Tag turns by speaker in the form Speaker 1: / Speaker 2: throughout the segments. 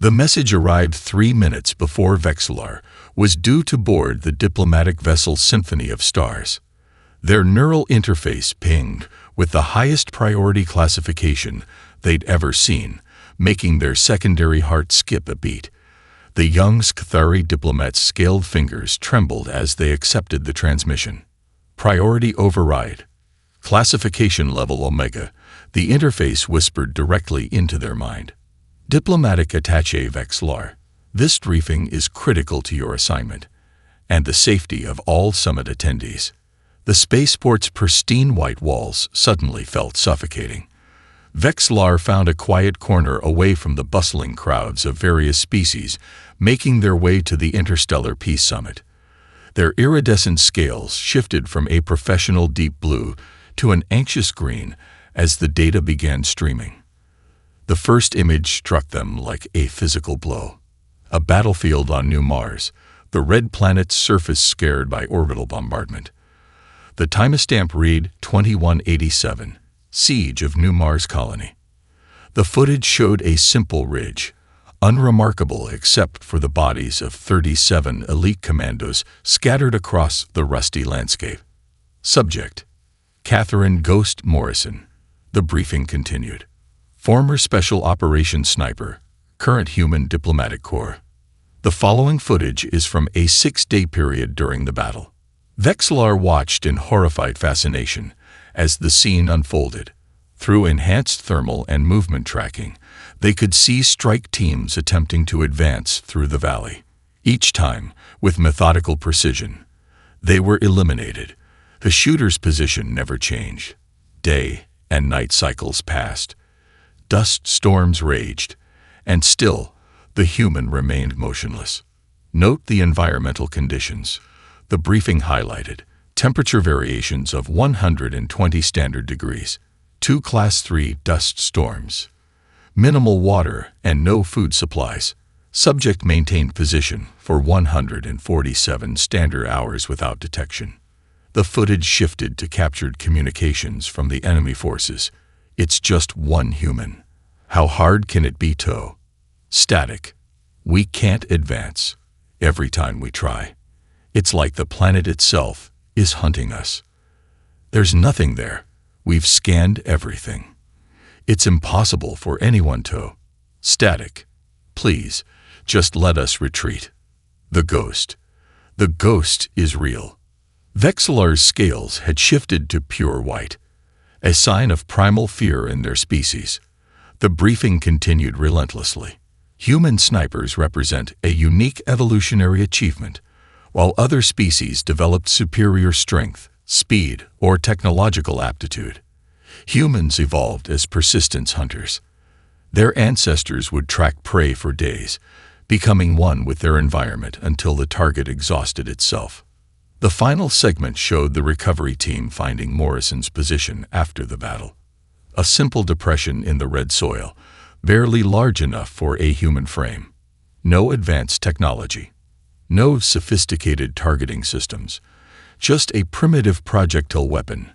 Speaker 1: The message arrived 3 minutes before Vexillar was due to board the diplomatic vessel Symphony of Stars. Their neural interface pinged with the highest priority classification they'd ever seen, making their secondary heart skip a beat. The young Skthari diplomat's scaled fingers trembled as they accepted the transmission. Priority override. Classification level Omega. The interface whispered directly into their mind. Diplomatic attaché Vexillar, this briefing is critical to your assignment and the safety of all summit attendees. The spaceport's pristine white walls suddenly felt suffocating. Vexillar found a quiet corner away from the bustling crowds of various species making their way to the Interstellar Peace Summit. Their iridescent scales shifted from a professional deep blue to an anxious green as the data began streaming. The first image struck them like a physical blow. A battlefield on New Mars, the red planet's surface scared by orbital bombardment. The timestamp read 2187, Siege of New Mars Colony. The footage showed a simple ridge, unremarkable except for the bodies of 37 elite commandos scattered across the rusty landscape. Subject: Catherine Ghost Morrison. The briefing continued. Former Special Operations Sniper, current Human Diplomatic Corps. The following footage is from a 6-day period during the battle. Vexillar watched in horrified fascination as the scene unfolded. Through enhanced thermal and movement tracking, they could see strike teams attempting to advance through the valley. Each time, with methodical precision, they were eliminated. The shooter's position never changed. Day and night cycles passed. Dust storms raged, and still, the human remained motionless. Note the environmental conditions. The briefing highlighted temperature variations of 120 standard degrees, 2 Class 3 dust storms, minimal water and no food supplies. Subject maintained position for 147 standard hours without detection. The footage shifted to captured communications from the enemy forces. It's just one human. How hard can it be to? Static. We can't advance. Every time we try, it's like the planet itself is hunting us. There's nothing there. We've scanned everything. It's impossible for anyone to. Static. Please, just let us retreat. The ghost. The ghost is real. Vexillar's scales had shifted to pure white, a sign of primal fear in their species. The briefing continued relentlessly. Human snipers represent a unique evolutionary achievement, while other species developed superior strength, speed, or technological aptitude. Humans evolved as persistence hunters. Their ancestors would track prey for days, becoming one with their environment until the target exhausted itself. The final segment showed the recovery team finding Morrison's position after the battle. A simple depression in the red soil, barely large enough for a human frame. No advanced technology. No sophisticated targeting systems. Just a primitive projectile weapon,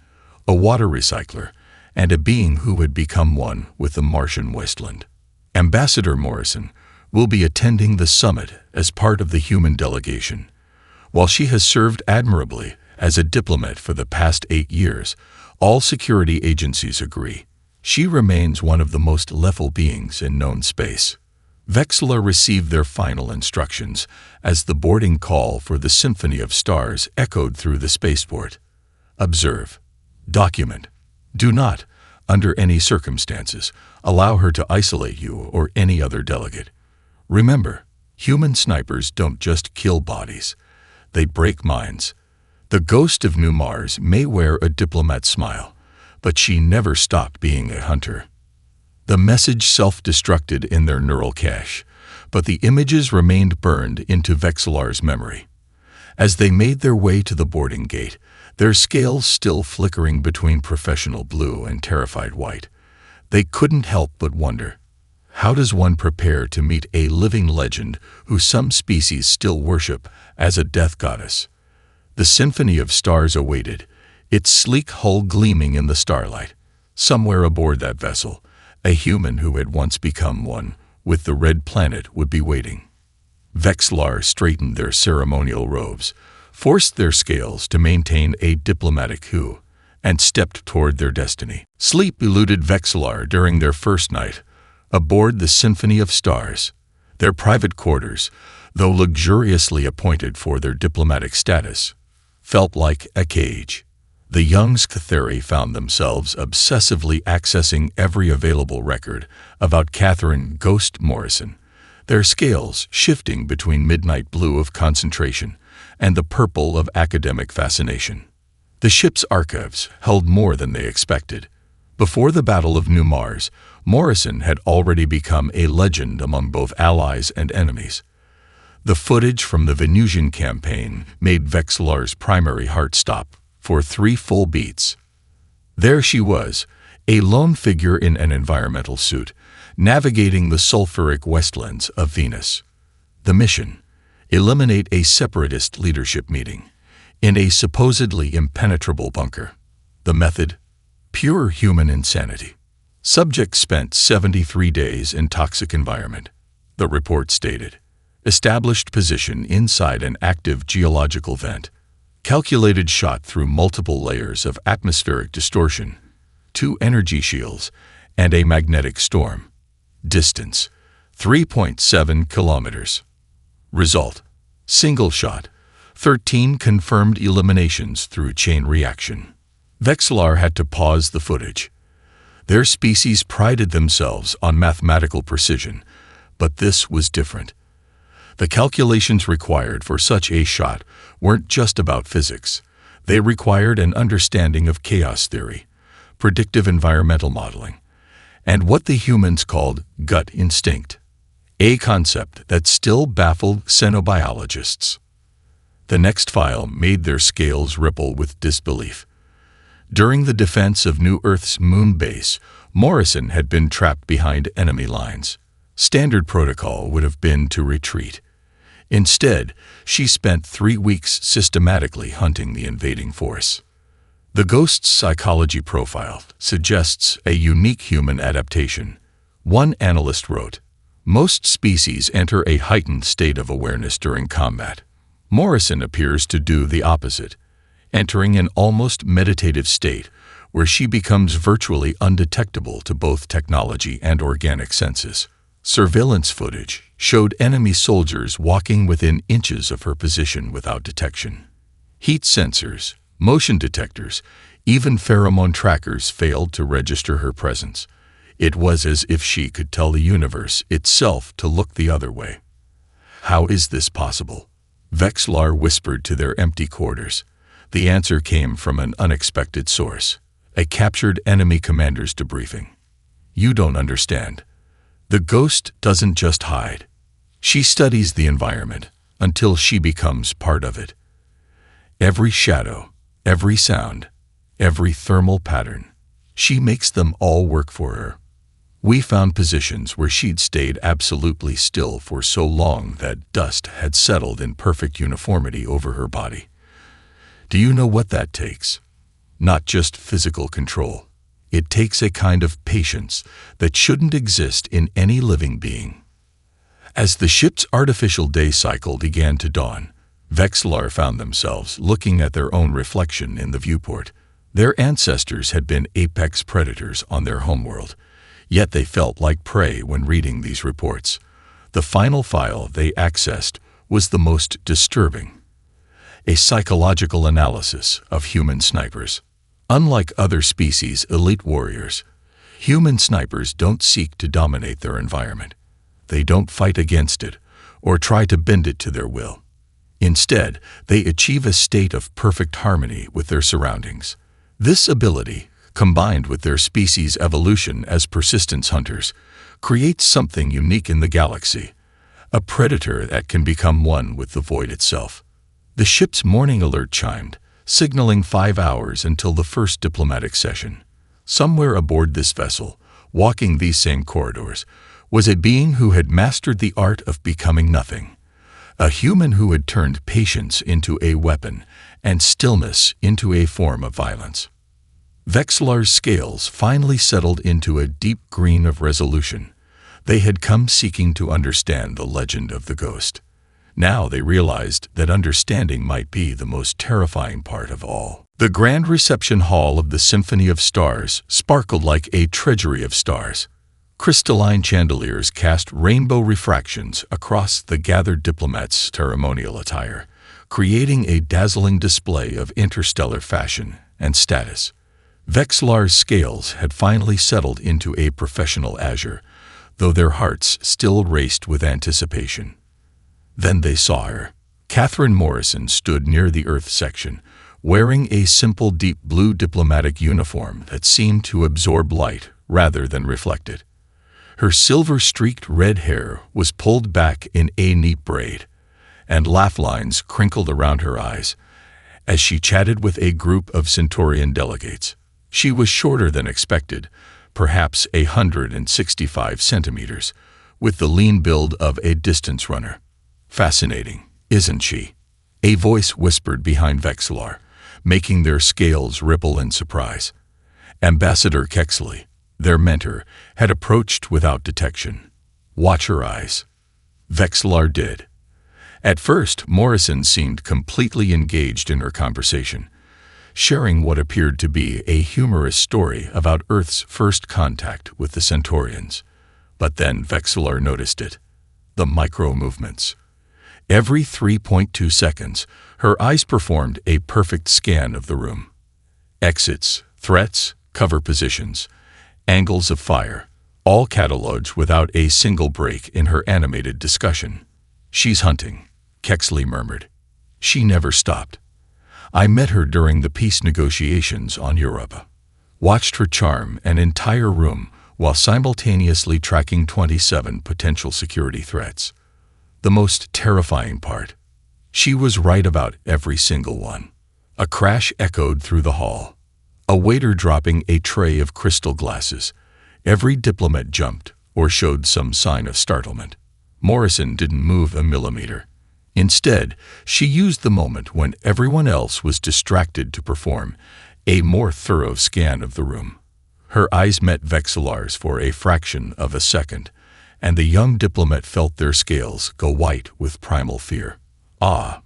Speaker 1: a water recycler, and a being who had become one with the Martian wasteland. Ambassador Morrison will be attending the summit as part of the human delegation. While she has served admirably as a diplomat for the past 8 years, all security agencies agree. She remains one of the most lethal beings in known space. Vexillar received their final instructions as the boarding call for the Symphony of Stars echoed through the spaceport. Observe. Document. Do not, under any circumstances, allow her to isolate you or any other delegate. Remember, human snipers don't just kill bodies. They break minds. The ghost of New Mars may wear a diplomat's smile, but she never stopped being a hunter. The message self-destructed in their neural cache, but the images remained burned into Vexillar's memory. As they made their way to the boarding gate, their scales still flickering between professional blue and terrified white, they couldn't help but wonder, how does one prepare to meet a living legend who some species still worship as a death goddess? The Symphony of Stars awaited, its sleek hull gleaming in the starlight. Somewhere aboard that vessel, a human who had once become one with the Red Planet would be waiting. Vexillar straightened their ceremonial robes, forced their scales to maintain a diplomatic hue, and stepped toward their destiny. Sleep eluded Vexillar during their first night, aboard the Symphony of Stars. Their private quarters, though luxuriously appointed for their diplomatic status, felt like a cage. The young Scatheri found themselves obsessively accessing every available record about Catherine Ghost Morrison, their scales shifting between midnight blue of concentration and the purple of academic fascination. The ship's archives held more than they expected. Before the Battle of New Mars, Morrison had already become a legend among both allies and enemies. The footage from the Venusian campaign made Vexillar's primary heart stop for 3 full beats. There she was, a lone figure in an environmental suit, navigating the sulfuric wastelands of Venus. The mission: eliminate a separatist leadership meeting in a supposedly impenetrable bunker. The method: pure human insanity. Subject spent 73 days in toxic environment, the report stated. Established position inside an active geological vent. Calculated shot through multiple layers of atmospheric distortion, 2 energy shields, and a magnetic storm. Distance: 3.7 kilometers. Result: single shot, 13 confirmed eliminations through chain reaction. Vexillar had to pause the footage. Their species prided themselves on mathematical precision, but this was different. The calculations required for such a shot weren't just about physics. They required an understanding of chaos theory, predictive environmental modeling, and what the humans called gut instinct, a concept that still baffled xenobiologists. The next file made their scales ripple with disbelief. During the defense of New Earth's moon base, Morrison had been trapped behind enemy lines. Standard protocol would have been to retreat. Instead, she spent 3 weeks systematically hunting the invading force. The Ghost's psychology profile suggests a unique human adaptation. One analyst wrote, "Most species enter a heightened state of awareness during combat. Morrison appears to do the opposite, entering an almost meditative state where she becomes virtually undetectable to both technology and organic senses." Surveillance footage showed enemy soldiers walking within inches of her position without detection. Heat sensors, motion detectors, even pheromone trackers failed to register her presence. It was as if she could tell the universe itself to look the other way. How is this possible? Vexillar whispered to their empty quarters. The answer came from an unexpected source, a captured enemy commander's debriefing. "You don't understand. The Ghost doesn't just hide. She studies the environment until she becomes part of it. Every shadow, every sound, every thermal pattern, she makes them all work for her. We found positions where she'd stayed absolutely still for so long that dust had settled in perfect uniformity over her body. Do you know what that takes? Not just physical control. It takes a kind of patience that shouldn't exist in any living being." As the ship's artificial day cycle began to dawn, Vexillar found themselves looking at their own reflection in the viewport. Their ancestors had been apex predators on their homeworld, yet they felt like prey when reading these reports. The final file they accessed was the most disturbing: a psychological analysis of human snipers. Unlike other species' elite warriors, human snipers don't seek to dominate their environment. They don't fight against it or try to bend it to their will. Instead, they achieve a state of perfect harmony with their surroundings. This ability, combined with their species' evolution as persistence hunters, creates something unique in the galaxy, a predator that can become one with the void itself. The ship's morning alert chimed, signaling 5 hours until the first diplomatic session. Somewhere aboard this vessel, walking these same corridors, was a being who had mastered the art of becoming nothing. A human who had turned patience into a weapon and stillness into a form of violence. Vexillar's scales finally settled into a deep green of resolution. They had come seeking to understand the legend of the ghost. Now they realized that understanding might be the most terrifying part of all. The grand reception hall of the Symphony of Stars sparkled like a treasury of stars. Crystalline chandeliers cast rainbow refractions across the gathered diplomats' ceremonial attire, creating a dazzling display of interstellar fashion and status. Vexillar's scales had finally settled into a professional azure, though their hearts still raced with anticipation. Then they saw her. Catherine Morrison stood near the Earth section, wearing a simple deep blue diplomatic uniform that seemed to absorb light rather than reflect it. Her silver-streaked red hair was pulled back in a neat braid, and laugh lines crinkled around her eyes as she chatted with a group of Centaurian delegates. She was shorter than expected, perhaps 165 centimeters, with the lean build of a distance runner. "Fascinating, isn't she?" a voice whispered behind Vexillar, making their scales ripple in surprise. Ambassador Kexley, their mentor, had approached without detection. "Watch her eyes." Vexillar did. At first, Morrison seemed completely engaged in her conversation, sharing what appeared to be a humorous story about Earth's first contact with the Centaurians. But then Vexillar noticed it. The micro-movements. Every 3.2 seconds, her eyes performed a perfect scan of the room. Exits, threats, cover positions, angles of fire, all catalogued without a single break in her animated discussion. "She's hunting," Kexley murmured. "She never stopped. I met her during the peace negotiations on Europa. Watched her charm an entire room while simultaneously tracking 27 potential security threats. The most terrifying part, she was right about every single one." A crash echoed through the hall. A waiter dropping a tray of crystal glasses. Every diplomat jumped or showed some sign of startlement. Morrison didn't move a millimeter. Instead, she used the moment when everyone else was distracted to perform a more thorough scan of the room. Her eyes met Vexillar's for a fraction of a second, and the young diplomat felt their scales go white with primal fear. "Ah,"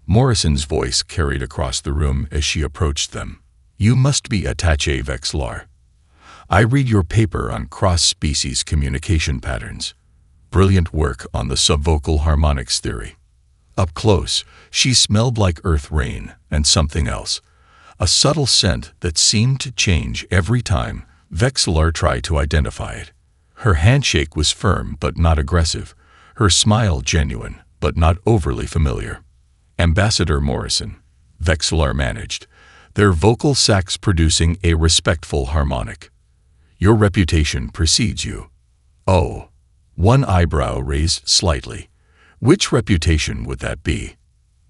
Speaker 1: Morrison's voice carried across the room as she approached them. "You must be Attaché Vexillar. I read your paper on cross-species communication patterns. Brilliant work on the subvocal harmonics theory." Up close, she smelled like earth rain and something else, a subtle scent that seemed to change every time Vexillar tried to identify it. Her handshake was firm but not aggressive, her smile genuine but not overly familiar. "Ambassador Morrison," Vexillar managed, their vocal sacs producing a respectful harmonic. "Your reputation precedes you." "Oh." One eyebrow raised slightly. Which reputation would that be?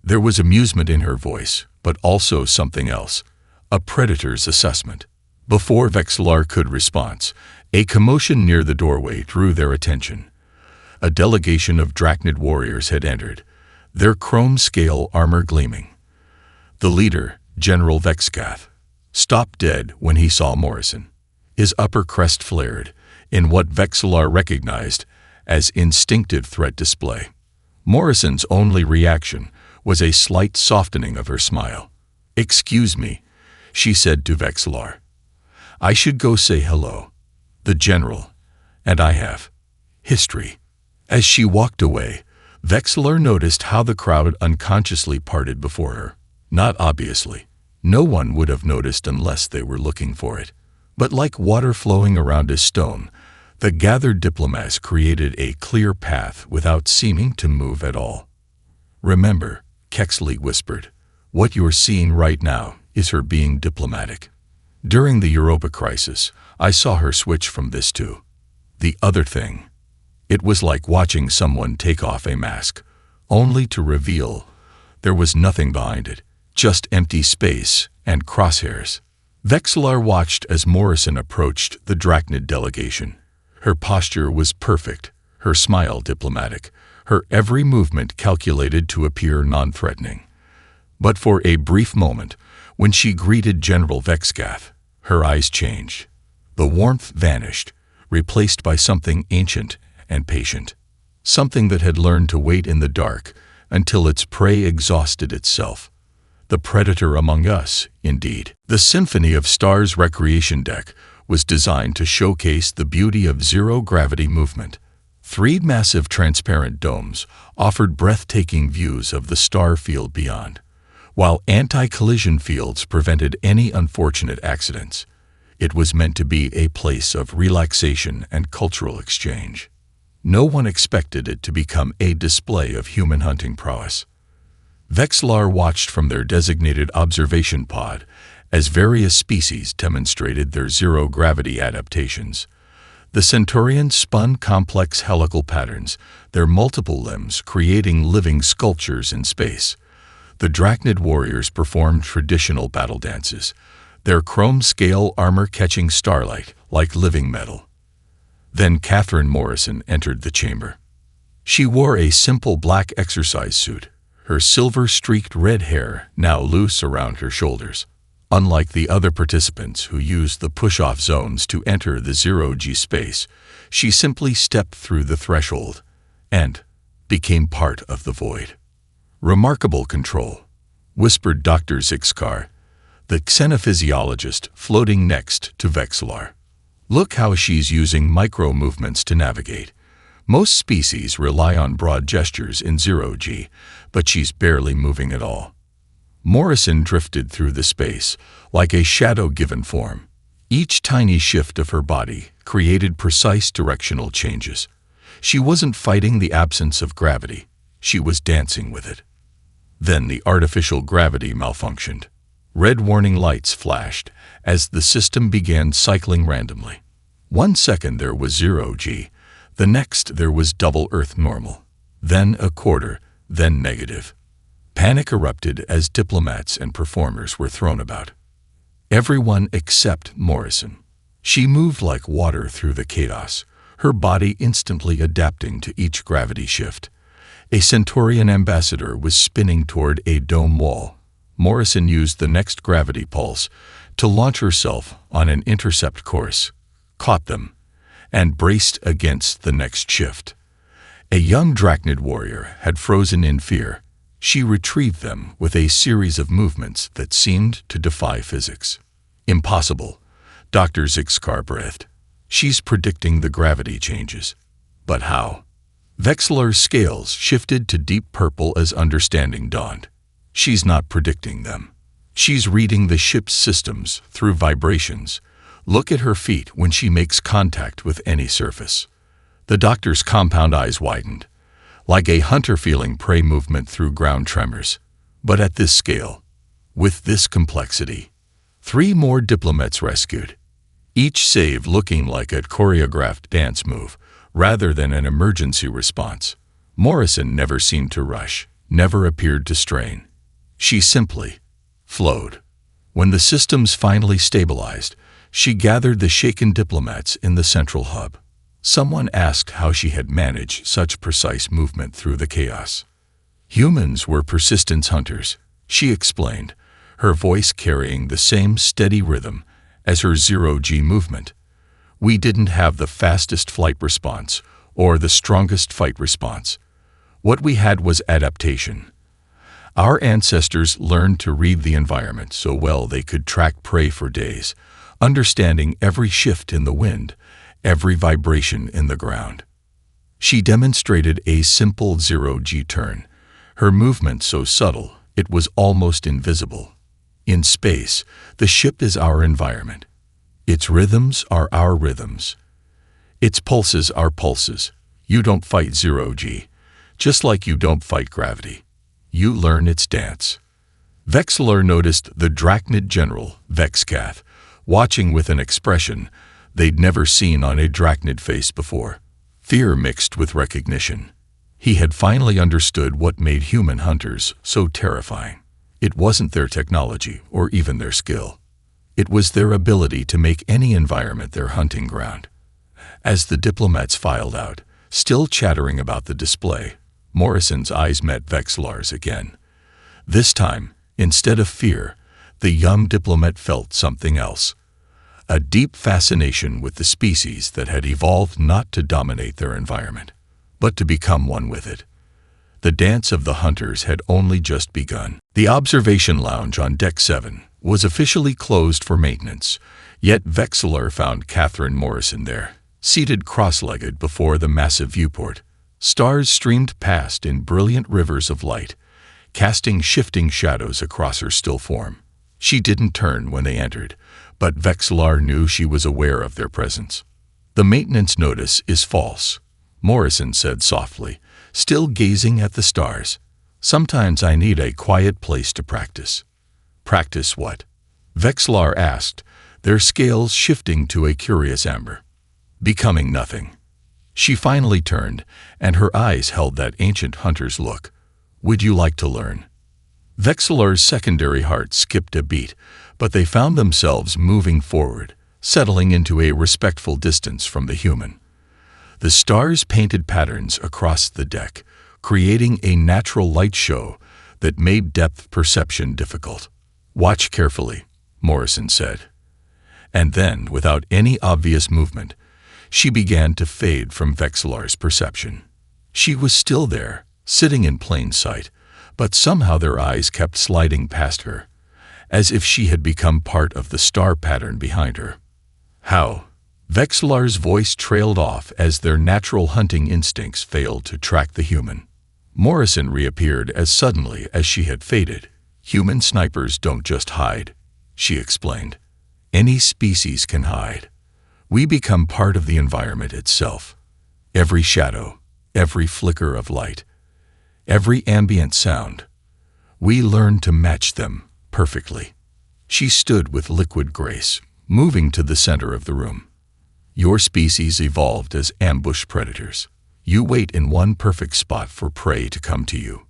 Speaker 1: There was amusement in her voice, but also something else, a predator's assessment. Before Vexillar could respond, a commotion near the doorway drew their attention. A delegation of Drachnid warriors had entered, their chrome-scale armor gleaming. The leader, General Vexcath, stopped dead when he saw Morrison. His upper crest flared, in what Vexillar recognized as instinctive threat display. Morrison's only reaction was a slight softening of her smile. "Excuse me," she said to Vexillar. "I should go say hello. The general and I have history." As she walked away, Vexillar noticed how the crowd unconsciously parted before her. Not obviously. No one would have noticed unless they were looking for it. But like water flowing around a stone, the gathered diplomats created a clear path without seeming to move at all. "Remember," Kexley whispered, "what you're seeing right now is her being diplomatic. During the Europa crisis, I saw her switch from this to the other thing. It was like watching someone take off a mask, only to reveal there was nothing behind it, just empty space and crosshairs." Vexillar watched as Morrison approached the Drachnid delegation. Her posture was perfect, her smile diplomatic, her every movement calculated to appear non-threatening. But for a brief moment, when she greeted General Vexcath, her eyes changed. The warmth vanished, replaced by something ancient and patient. Something that had learned to wait in the dark until its prey exhausted itself. The predator among us, indeed. The Symphony of Stars recreation deck was designed to showcase the beauty of zero-gravity movement. 3 massive transparent domes offered breathtaking views of the star field beyond, while anti-collision fields prevented any unfortunate accidents. It was meant to be a place of relaxation and cultural exchange. No one expected it to become a display of human hunting prowess. Vexillar watched from their designated observation pod as various species demonstrated their zero-gravity adaptations. The Centaurians spun complex helical patterns, their multiple limbs creating living sculptures in space. The Drachnid warriors performed traditional battle dances, their chrome-scale armor catching starlight like living metal. Then Catherine Morrison entered the chamber. She wore a simple black exercise suit, her silver-streaked red hair now loose around her shoulders. Unlike the other participants who used the push-off zones to enter the zero-G space, she simply stepped through the threshold and became part of the void. "Remarkable control," whispered Dr. Zixkar, the xenophysiologist floating next to Vexillar. "Look how she's using micro-movements to navigate. Most species rely on broad gestures in zero-G, but she's barely moving at all." Morrison drifted through the space like a shadow-given form. Each tiny shift of her body created precise directional changes. She wasn't fighting the absence of gravity, she was dancing with it. Then the artificial gravity malfunctioned. Red warning lights flashed as the system began cycling randomly. 1 second there was zero-G, the next there was double Earth normal, then a quarter, then negative. Panic erupted as diplomats and performers were thrown about. Everyone except Morrison. She moved like water through the chaos, her body instantly adapting to each gravity shift. A Centaurian ambassador was spinning toward a dome wall. Morrison used the next gravity pulse to launch herself on an intercept course, caught them, and braced against the next shift. A young Drachnid warrior had frozen in fear. She retrieved them with a series of movements that seemed to defy physics. "Impossible," Dr. Zixkar breathed. "She's predicting the gravity changes. But how?" Vexillar's scales shifted to deep purple as understanding dawned. "She's not predicting them. She's reading the ship's systems through vibrations. Look at her feet when she makes contact with any surface." The doctor's compound eyes widened, like a hunter feeling prey movement through ground tremors. But at this scale, with this complexity, 3 more diplomats rescued, each save looking like a choreographed dance move rather than an emergency response. Morrison never seemed to rush, never appeared to strain. She simply flowed. When the systems finally stabilized, she gathered the shaken diplomats in the central hub. Someone asked how she had managed such precise movement through the chaos. "Humans were persistence hunters," she explained, her voice carrying the same steady rhythm as her zero-G movement. "We didn't have the fastest flight response or the strongest fight response. What we had was adaptation. Our ancestors learned to read the environment so well they could track prey for days, understanding every shift in the wind, every vibration in the ground." She demonstrated a simple zero-G turn, her movement so subtle it was almost invisible. In space, the ship is our environment. Its rhythms are our rhythms. Its pulses are pulses. You don't fight zero-G, just like you don't fight gravity. You learn its dance. Vexillar noticed the Drachnid general, Vexcath, watching with an expression they'd never seen on a Drachnid face before. Fear mixed with recognition. He had finally understood what made human hunters so terrifying. It wasn't their technology or even their skill. It was their ability to make any environment their hunting ground. As the diplomats filed out, still chattering about the display, Morrison's eyes met Vexillar's again. This time, instead of fear, the young diplomat felt something else. a deep fascination with the species that had evolved not to dominate their environment, but to become one with it. The dance of the hunters had only just begun. The observation lounge on Deck 7 was officially closed for maintenance, yet Vexillor found Catherine Morrison there, seated cross-legged before the massive viewport. Stars streamed past in brilliant rivers of light, casting shifting shadows across her still form. She didn't turn when they entered, but Vexillor knew she was aware of their presence. "The maintenance notice is false," Morrison said softly, still gazing at the stars. "Sometimes I need a quiet place to practice." "Practice what?" Vexillor asked, their scales shifting to a curious amber. "Becoming nothing." She finally turned, and her eyes held that ancient hunter's look. "Would you like to learn?" Vexillor's secondary heart skipped a beat, but they found themselves moving forward, settling into a respectful distance from the human. The stars painted patterns across the deck, creating a natural light show that made depth perception difficult. "Watch carefully," Morrison said. And then, without any obvious movement, she began to fade from Vexillor's perception. She was still there, sitting in plain sight, but somehow their eyes kept sliding past her, as if she had become part of the star pattern behind her. "How?" Vexillor's voice trailed off as their natural hunting instincts failed to track the human. Morrison reappeared as suddenly as she had faded. "Human snipers don't just hide," she explained. "Any species can hide. We become part of the environment itself. Every shadow, every flicker of light, every ambient sound. We learn to match them perfectly." She stood with liquid grace, moving to the center of the room. "Your species evolved as ambush predators. You wait in one perfect spot for prey to come to you.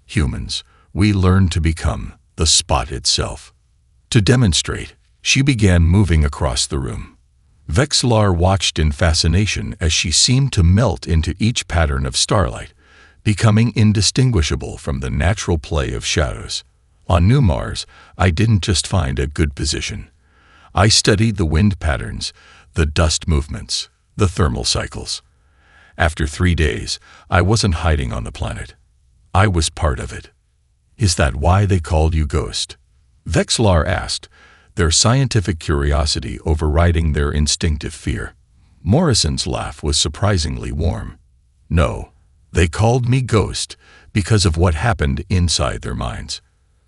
Speaker 1: Humans, we learn to become the spot itself." To demonstrate, she began moving across the room. Vexillor watched in fascination as she seemed to melt into each pattern of starlight, becoming indistinguishable from the natural play of shadows. "On New Mars, I didn't just find a good position. I studied the wind patterns, the dust movements, the thermal cycles. After 3 days, I wasn't hiding on the planet. I was part of it." "Is that why they called you Ghost?" Vexillor asked, their scientific curiosity overriding their instinctive fear. Morrison's laugh was surprisingly warm. "No, they called me Ghost because of what happened inside their minds.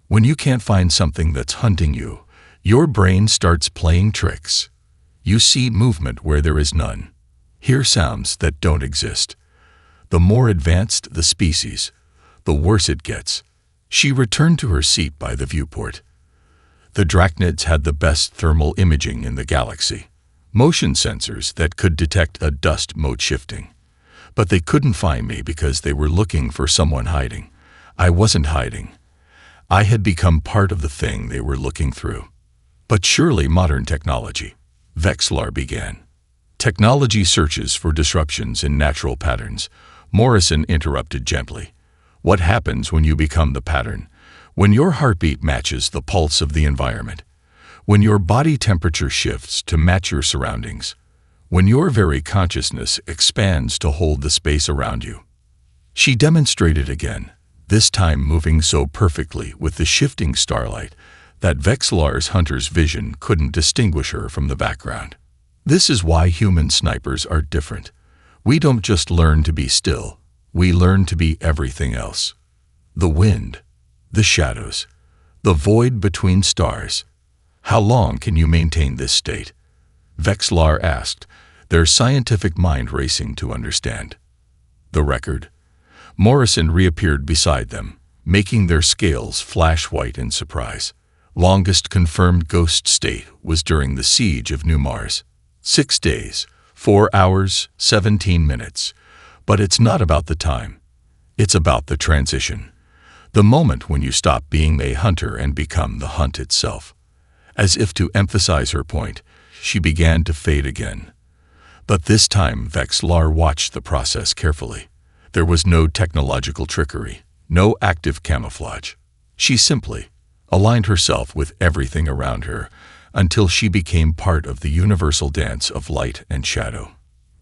Speaker 1: When you can't find something that's hunting you, your brain starts playing tricks. You see movement where there is none, hear sounds that don't exist. The more advanced the species, the worse it gets." She returned to her seat by the viewport. The Drachnids had the best thermal imaging in the galaxy, motion sensors that could detect a dust mote shifting. But they couldn't find me because they were looking for someone hiding. I wasn't hiding. I had become part of the thing they were looking through. "But surely modern technology," Vexillor began. "Technology searches for disruptions in natural patterns," Morrison interrupted gently. "What happens when you become the pattern? When your heartbeat matches the pulse of the environment, when your body temperature shifts to match your surroundings, when your very consciousness expands to hold the space around you." She demonstrated again, this time moving so perfectly with the shifting starlight that Vexillor's hunter's vision couldn't distinguish her from the background. "This is why human snipers are different. We don't just learn to be still, we learn to be everything else. The wind, the shadows, the void between stars. How long can you maintain this state?" Vexillor asked, their scientific mind racing to understand. "The record?" Morrison reappeared beside them, making their scales flash white in surprise. "Longest confirmed ghost state was during the siege of New Mars. 6 days, 4 hours, 17 minutes. But it's not about the time. It's about the transition. The moment when you stop being a hunter and become the hunt itself." As if to emphasize her point, she began to fade again. But this time Vexillor watched the process carefully. There was no technological trickery, no active camouflage. She simply aligned herself with everything around her until she became part of the universal dance of light and shadow.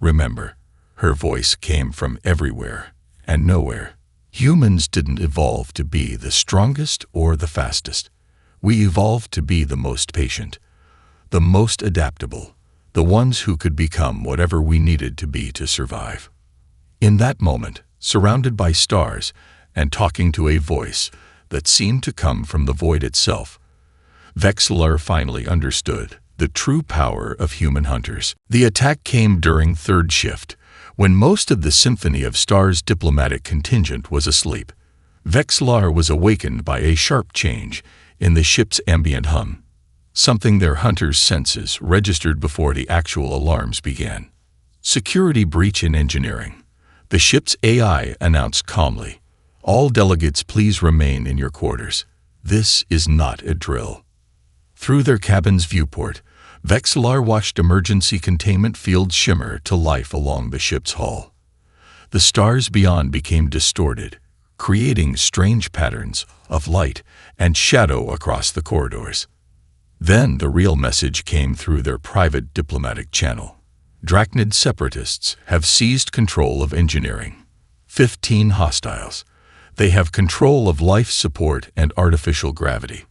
Speaker 1: Remember, her voice came from everywhere and nowhere. Humans didn't evolve to be the strongest or the fastest. We evolved to be the most patient, the most adaptable, the ones who could become whatever we needed to be to survive. In that moment, surrounded by stars and talking to a voice that seemed to come from the void itself, Vexillar finally understood the true power of human hunters. The attack came during third shift, when most of the Symphony of Stars diplomatic contingent was asleep. Vexillar was awakened by a sharp change in the ship's ambient hum, something their hunters' senses registered before the actual alarms began. Security breach in engineering. The ship's AI announced calmly, "All delegates please remain in your quarters. This is not a drill." Through their cabin's viewport, Vexillar watched emergency containment fields shimmer to life along the ship's hull. The stars beyond became distorted, creating strange patterns of light and shadow across the corridors. Then the real message came through their private diplomatic channel. Drachnid separatists have seized control of engineering. 15 hostiles. They have control of life support and artificial gravity.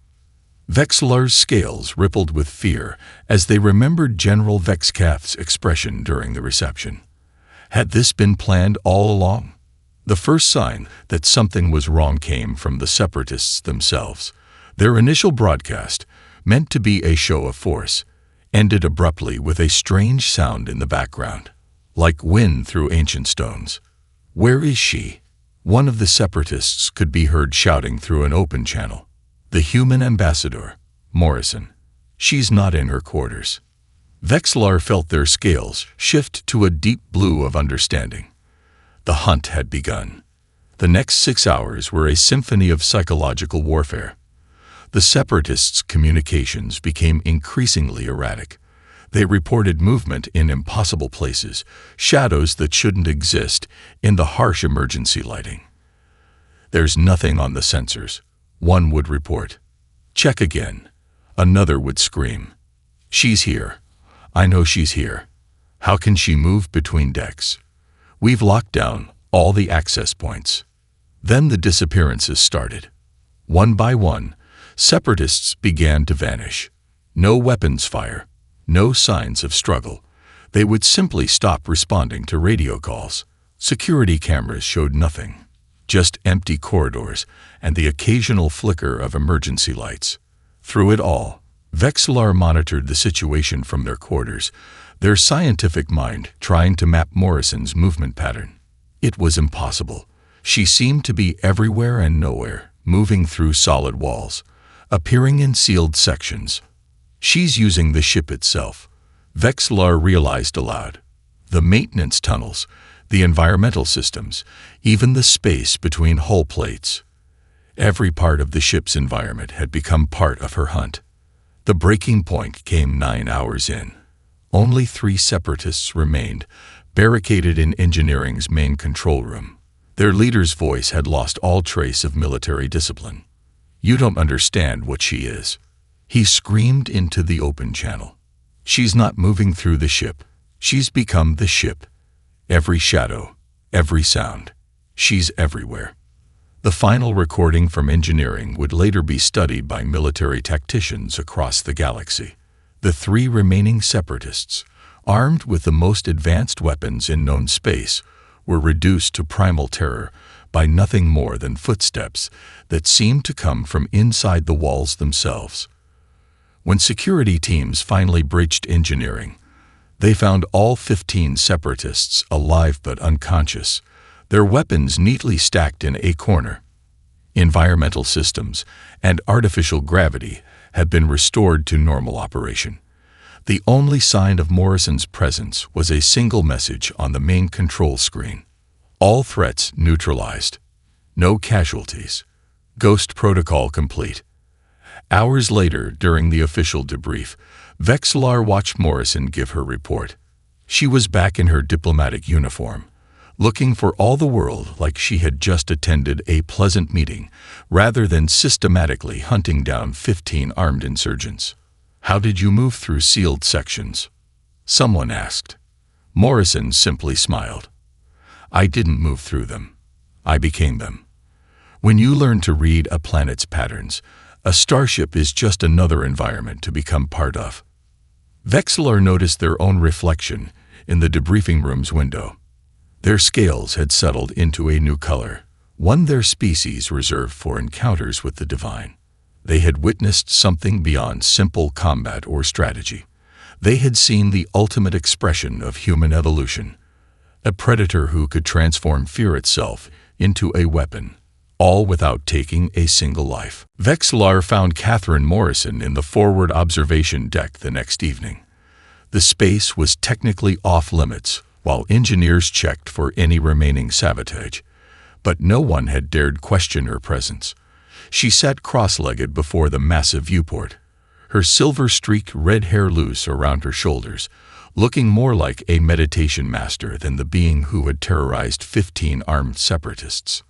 Speaker 1: Vexillar's scales rippled with fear as they remembered General Vexcath's expression during the reception. Had this been planned all along? The first sign that something was wrong came from the separatists themselves. Their initial broadcast, meant to be a show of force, ended abruptly with a strange sound in the background, like wind through ancient stones. "Where is she?" One of the separatists could be heard shouting through an open channel. "The human ambassador, Morrison. She's not in her quarters." Vexillar felt their scales shift to a deep blue of understanding. The hunt had begun. The next 6 hours were a symphony of psychological warfare. The separatists' communications became increasingly erratic. They reported movement in impossible places, shadows that shouldn't exist in the harsh emergency lighting. "There's nothing on the sensors," one would report. "Check again." Another would scream. "She's here. I know she's here. How can she move between decks? We've locked down all the access points." Then the disappearances started. One by one, separatists began to vanish. No weapons fire, no signs of struggle. They would simply stop responding to radio calls. Security cameras showed nothing, just empty corridors and the occasional flicker of emergency lights. Through it all, Vexillar monitored the situation from their quarters, their scientific mind trying to map Morrison's movement pattern. It was impossible. She seemed to be everywhere and nowhere, moving through solid walls, appearing in sealed sections. "She's using the ship itself," Vexillar realized aloud. The maintenance tunnels, the environmental systems, even the space between hull plates. Every part of the ship's environment had become part of her hunt. The breaking point came 9 hours in. Only 3 separatists remained, barricaded in engineering's main control room. Their leader's voice had lost all trace of military discipline. "You don't understand what she is," he screamed into the open channel. "She's not moving through the ship. She's become the ship. Every shadow, every sound. She's everywhere." The final recording from engineering would later be studied by military tacticians across the galaxy. The 3 remaining separatists, armed with the most advanced weapons in known space, were reduced to primal terror by nothing more than footsteps that seemed to come from inside the walls themselves. When security teams finally breached engineering, they found all 15 separatists alive but unconscious, their weapons neatly stacked in a corner. Environmental systems and artificial gravity had been restored to normal operation. The only sign of Morrison's presence was a single message on the main control screen. "All threats neutralized. No casualties. Ghost protocol complete." Hours later, during the official debrief, Vexillar watched Morrison give her report. She was back in her diplomatic uniform, looking for all the world like she had just attended a pleasant meeting, rather than systematically hunting down 15 armed insurgents. "How did you move through sealed sections?" someone asked. Morrison simply smiled. "I didn't move through them. I became them." When you learn to read a planet's patterns, a starship is just another environment to become part of. Vexillar noticed their own reflection in the debriefing room's window. Their scales had settled into a new color, one their species reserved for encounters with the divine. They had witnessed something beyond simple combat or strategy. They had seen the ultimate expression of human evolution, a predator who could transform fear itself into a weapon, all without taking a single life. Vexillar found Catherine Morrison in the forward observation deck the next evening. The space was technically off-limits while engineers checked for any remaining sabotage, but no one had dared question her presence. She sat cross-legged before the massive viewport, her silver-streaked red hair loose around her shoulders, looking more like a meditation master than the being who had terrorized 15 armed separatists.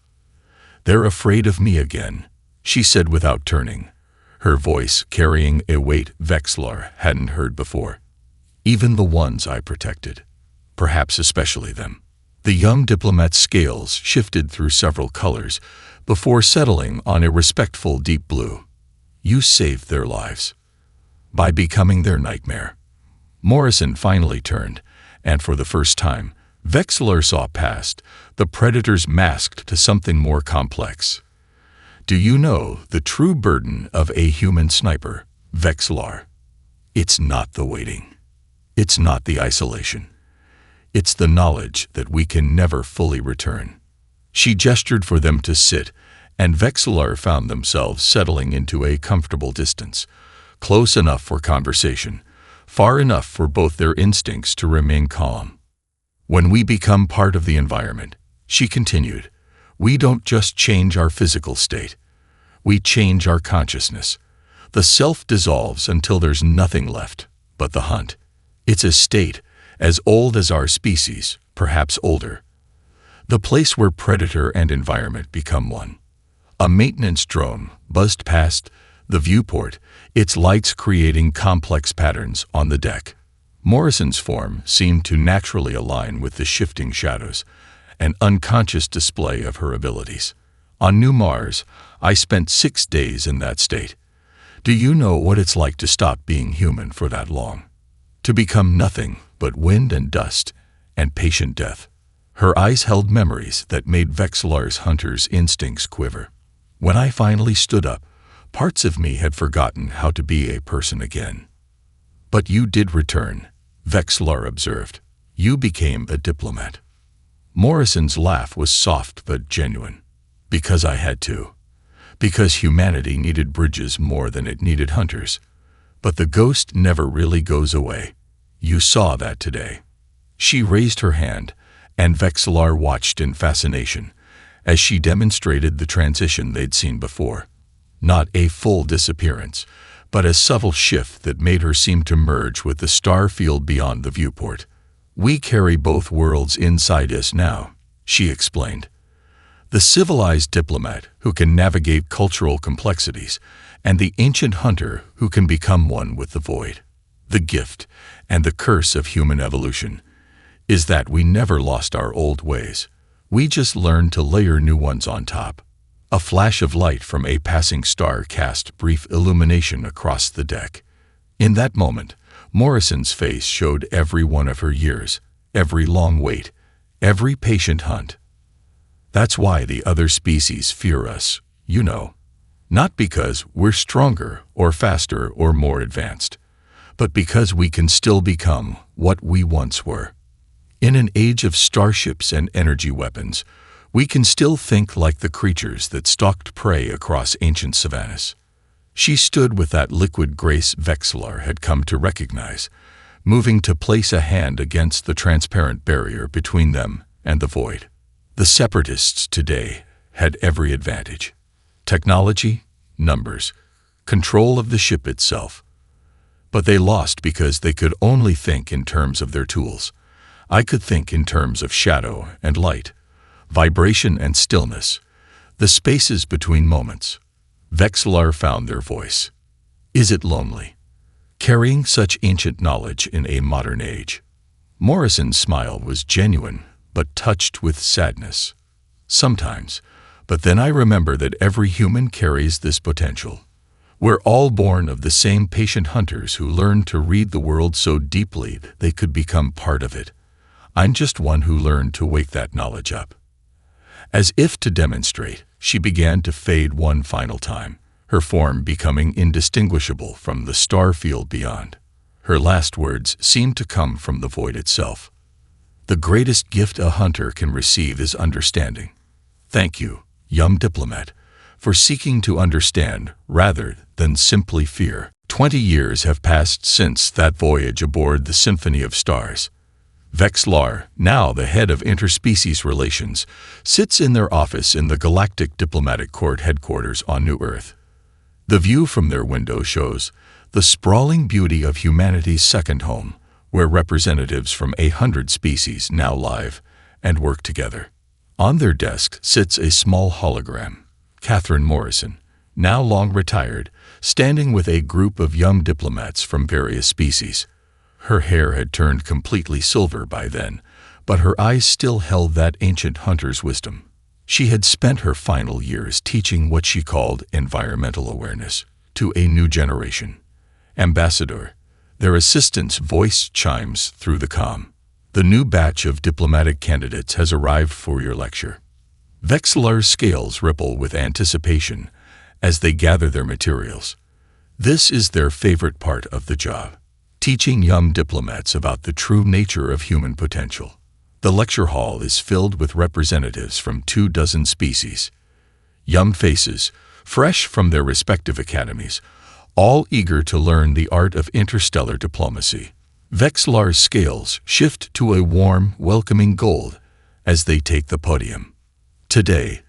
Speaker 1: "They're afraid of me again," she said without turning, her voice carrying a weight Vexillar hadn't heard before. "Even the ones I protected. Perhaps especially them." The young diplomat's scales shifted through several colors before settling on a respectful deep blue. "You saved their lives by becoming their nightmare." Morrison finally turned, and for the first time, Vexillar saw past the predator's mask to something more complex. "Do you know the true burden of a human sniper, Vexillar? It's not the waiting. It's not the isolation. It's the knowledge that we can never fully return." She gestured for them to sit, and Vexillar found themselves settling into a comfortable distance, close enough for conversation, far enough for both their instincts to remain calm. "When we become part of the environment," she continued, "we don't just change our physical state. We change our consciousness. The self dissolves until there's nothing left but the hunt. It's a state as old as our species, perhaps older. The place where predator and environment become one." A maintenance drone buzzed past the viewport, its lights creating complex patterns on the deck. Morrison's form seemed to naturally align with the shifting shadows, an unconscious display of her abilities. "On New Mars, I spent 6 days in that state. Do you know what it's like to stop being human for that long? To become nothing but wind and dust and patient death." Her eyes held memories that made Vexillar's hunter's instincts quiver. "When I finally stood up, parts of me had forgotten how to be a person again." "But you did return," Vexillar observed. "You became a diplomat." Morrison's laugh was soft but genuine. "Because I had to. Because humanity needed bridges more than it needed hunters. But the ghost never really goes away. You saw that today." She raised her hand, and Vexillar watched in fascination as she demonstrated the transition they'd seen before. Not a full disappearance, but a subtle shift that made her seem to merge with the star field beyond the viewport. "We carry both worlds inside us now," she explained. "The civilized diplomat who can navigate cultural complexities, and the ancient hunter who can become one with the void. The gift and the curse of human evolution is that we never lost our old ways. We just learned to layer new ones on top." A flash of light from a passing star cast brief illumination across the deck. In that moment, Morrison's face showed every one of her years, every long wait, every patient hunt. "That's why the other species fear us, you know. Not because we're stronger or faster or more advanced, but because we can still become what we once were. In an age of starships and energy weapons, we can still think like the creatures that stalked prey across ancient savannas." She stood with that liquid grace Vexillar had come to recognize, moving to place a hand against the transparent barrier between them and the void. The separatists today had every advantage: technology, numbers, control of the ship itself. But they lost because they could only think in terms of their tools. I could think in terms of shadow and light, vibration and stillness, the spaces between moments. Vexillar found their voice. "Is it lonely?" carrying such ancient knowledge in a modern age. Morrison's smile was genuine, but touched with sadness. Sometimes, but then I remember that every human carries this potential. We're all born of the same patient hunters who learned to read the world so deeply they could become part of it. I'm just one who learned to wake that knowledge up. As if to demonstrate, she began to fade one final time, her form becoming indistinguishable from the star field beyond. Her last words seemed to come from the void itself. The greatest gift a hunter can receive is understanding. Thank you, young diplomat, for seeking to understand rather than simply fear. 20 years have passed since that voyage aboard the Symphony of Stars. Vexlar, now the head of interspecies relations, sits in their office in the Galactic Diplomatic Court headquarters on New Earth. The view from their window shows the sprawling beauty of humanity's second home, where representatives from 100 species now live and work together. On their desk sits a small hologram, Catherine Morrison, now long retired, standing with a group of young diplomats from various species. Her hair had turned completely silver by then, but her eyes still held that ancient hunter's wisdom. She had spent her final years teaching what she called environmental awareness to a new generation. Ambassador, their assistant's voice chimes through the comm. The new batch of diplomatic candidates has arrived for your lecture. Vexlar's scales ripple with anticipation as they gather their materials. This is their favorite part of the job, teaching young diplomats about the true nature of human potential. The lecture hall is filled with representatives from 24 species. Young faces, fresh from their respective academies, all eager to learn the art of interstellar diplomacy. Vexlar's scales shift to a warm, welcoming gold as they take the podium. Today,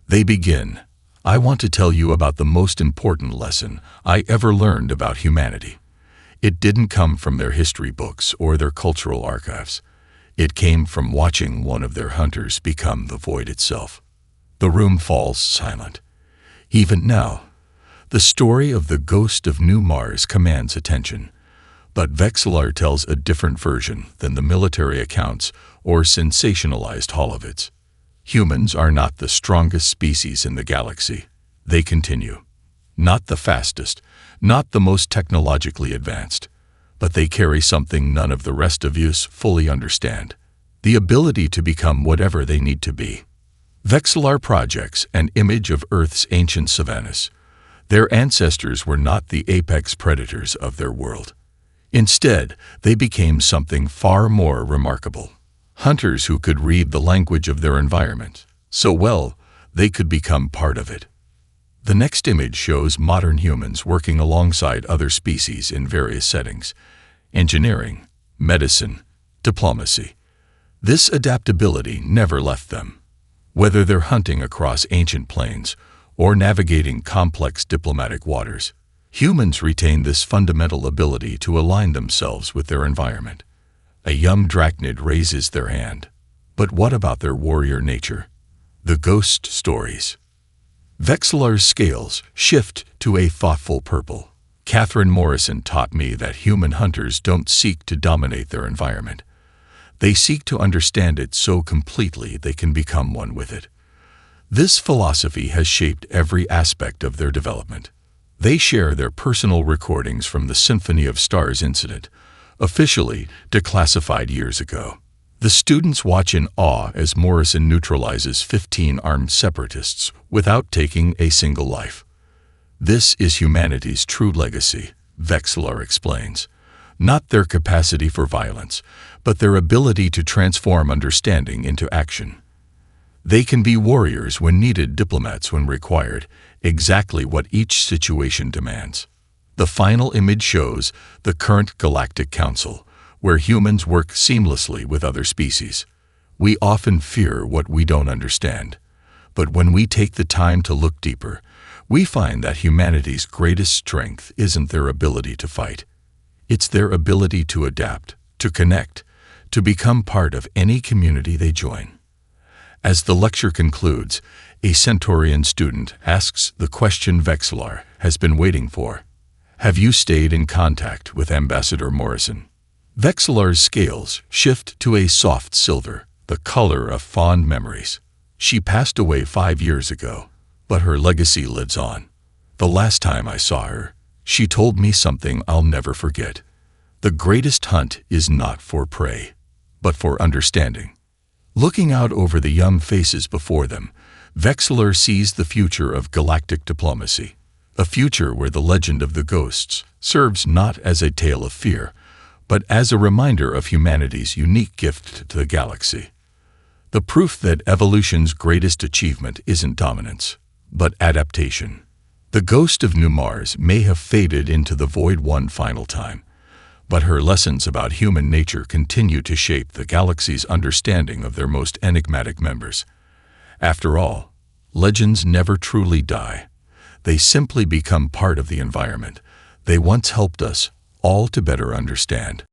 Speaker 1: they begin. I want to tell you about the most important lesson I ever learned about humanity. It didn't come from their history books or their cultural archives. It came from watching one of their hunters become the void itself. The room falls silent. Even now, the story of the ghost of New Mars commands attention, but Vexlar tells a different version than the military accounts or sensationalized holovids. Humans are not the strongest species in the galaxy. They continue. Not the fastest, not the most technologically advanced, but they carry something none of the rest of us fully understand: the ability to become whatever they need to be. Vexlar projects an image of Earth's ancient savannas. Their ancestors were not the apex predators of their world. Instead, they became something far more remarkable. Hunters who could read the language of their environment so well they could become part of it. The next image shows modern humans working alongside other species in various settings: engineering, medicine, diplomacy. This adaptability never left them. Whether they're hunting across ancient plains or navigating complex diplomatic waters, humans retain this fundamental ability to align themselves with their environment. A young drachnid raises their hand. But what about their warrior nature? The ghost stories. Vexlar's scales shift to a thoughtful purple. Catherine Morrison taught me that human hunters don't seek to dominate their environment. They seek to understand it so completely they can become one with it. This philosophy has shaped every aspect of their development. They share their personal recordings from the Symphony of Stars incident, officially declassified years ago. The students watch in awe as Morrison neutralizes 15 armed separatists without taking a single life. This is humanity's true legacy, Vexlar explains. Not their capacity for violence, but their ability to transform understanding into action. They can be warriors when needed, diplomats when required, exactly what each situation demands. The final image shows the current Galactic Council, where humans work seamlessly with other species. We often fear what we don't understand, but when we take the time to look deeper, we find that humanity's greatest strength isn't their ability to fight. It's their ability to adapt, to connect, to become part of any community they join. As the lecture concludes, a Centaurian student asks the question Vexlar has been waiting for. Have you stayed in contact with Ambassador Morrison? Vexillar's scales shift to a soft silver, the color of fond memories. She passed away 5 years ago, but her legacy lives on. The last time I saw her, she told me something I'll never forget. The greatest hunt is not for prey, but for understanding. Looking out over the young faces before them, Vexillar sees the future of galactic diplomacy, a future where the legend of the ghosts serves not as a tale of fear, but as a reminder of humanity's unique gift to the galaxy. The proof that evolution's greatest achievement isn't dominance, but adaptation. The ghost of New Mars may have faded into the void one final time, but her lessons about human nature continue to shape the galaxy's understanding of their most enigmatic members. After all, legends never truly die. They simply become part of the environment they once helped us all to better understand.